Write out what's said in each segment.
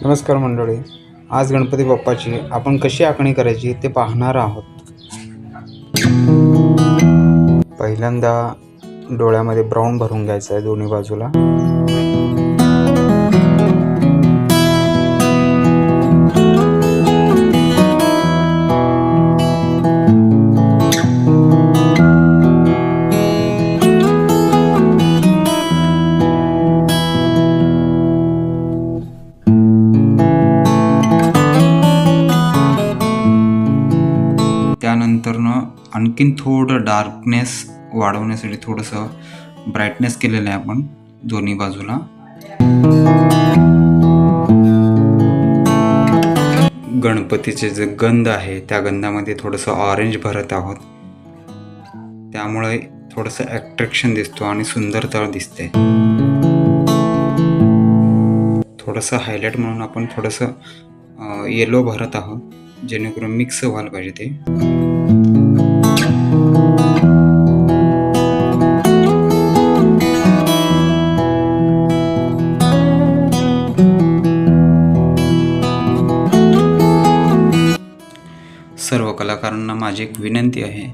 नमस्कार मंडळी. आज गणपती बाप्पाची आपण कशी आखणी करायची ते पाहणार आहोत. पहिल्यांदा डोळ्यामध्ये ब्राऊन भरून घ्यायचं आहे दोन्ही बाजूला. त्यानंतरनं आणखीन थोडं डार्कनेस वाढवण्यासाठी थोडंसं ब्राईटनेस केलेलं आहे आपण दोन्ही बाजूला. गणपतीचे जे गंध आहे त्या गंधामध्ये थोडंसं ऑरेंज भरत आहोत, त्यामुळे थोडंसं अट्रॅक्शन दिसतो आणि सुंदरता दिसते. थोडंसं हायलाइट म्हणून आपण थोडंसं येलो भरत आहोत, जेणेकरून मिक्स व्हायला पाहिजे ते. सर्व कलाकारांना माझी एक विनंती आहे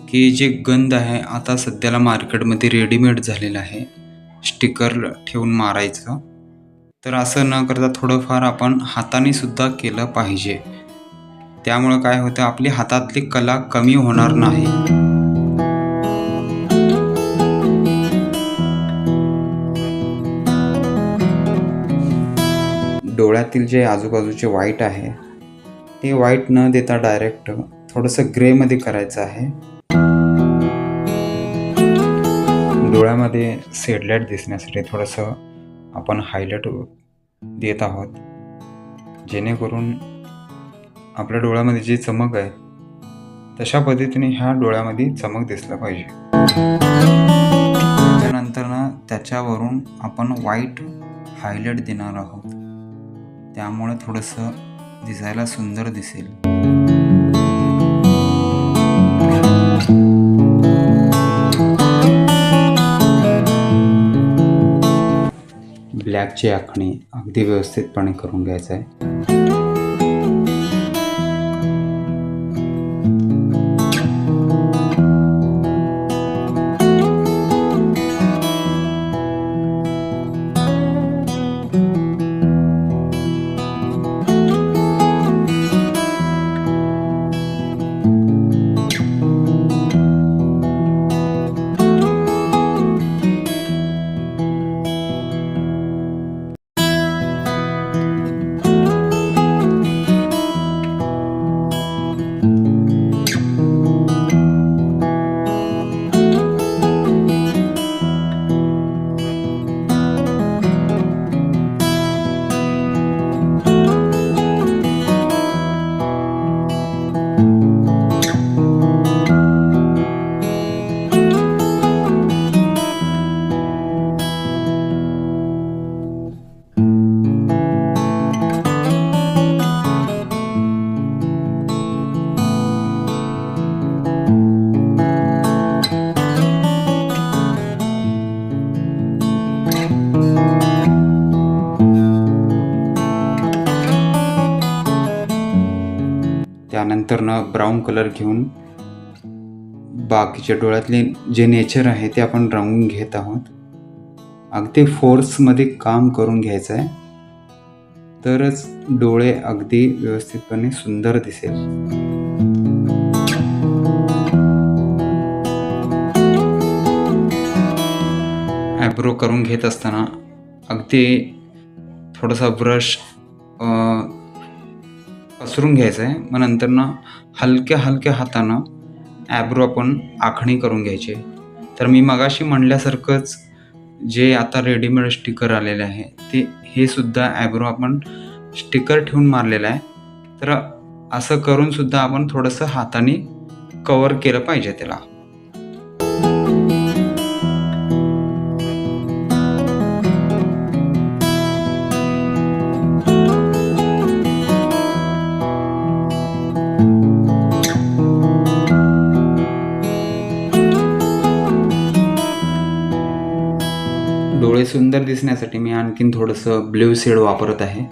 की जे गंध आहे आता सध्याला मार्केटमध्ये रेडीमेड झालेलं आहे, स्टिकर ठेवून मारायचं. तर असं न करता थोडंफार आपण हाताने सुद्धा केलं पाहिजे. त्यामुळे काय होतं, आपली हातातली कला कमी होणार नाही. डोळ्यातील जे आजूबाजूचे व्हाईट आहे ते व्हाईट न देता डायरेक्ट थोडंसं ग्रेमध्ये करायचं आहे. डोळ्यामध्ये सेडलाईट दिसण्यासाठी थोडंसं आपण हायलाइट देत आहोत, जेणेकरून आपल्या डोळ्यामध्ये जी चमक आहे तशा पद्धतीने ह्या डोळ्यामध्ये चमक दिसलं पाहिजे. त्यानंतर त्याच्यावरून आपण व्हाईट हायलाइट देणार आहोत, त्यामुळे थोडंसं दिसायला सुंदर दिसेल. ब्लॅकची आखणी अगदी व्यवस्थितपणे करून घ्यायचं आहे. त्यानंतर ब्राऊन कलर घेऊन बाकीच्या डोळ्यातले जे नेचर आहे ते आपण रंगून घेत आहोत. अगदी फोर्समध्ये काम करून घ्यायचं आहे, तरच डोळे अगदी व्यवस्थितपणे सुंदर दिसेल. ॲब्रो करून घेत असताना अगदी थोडासा ब्रश पसरून घ्यायचं आहे. मग नंतर हलक्या हलक्या हातानं ॲब्रो आपण आखणी करून घ्यायची. तर मी मगाशी म्हणल्यासारखंच जे आता रेडीमेड स्टिकर आलेले आहे ते हे सुद्धा ॲब्रो आपण स्टिकर ठेवून मारलेलं आहे. तर असं करून सुद्धा आपण थोडंसं हाताने कवर केलं पाहिजे त्याला. डोळे सुंदर दिसण्यासाठी मी आणखीन थोडंसं ब्ल्यू शेड वापरत आहे.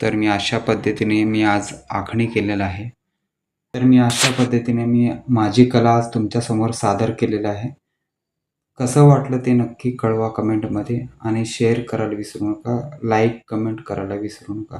तर मी अशा पद्धतीने मी आज आखणी केलेलं आहे. तर मी अशा पद्धतीने मी माझी कला आज तुमच्यासमोर सादर केलेलं आहे. कसं वाटलं ते नक्की कळवा कमेंटमध्ये आणि शेअर करायला विसरू नका. लाईक, कमेंट करायला विसरू नका.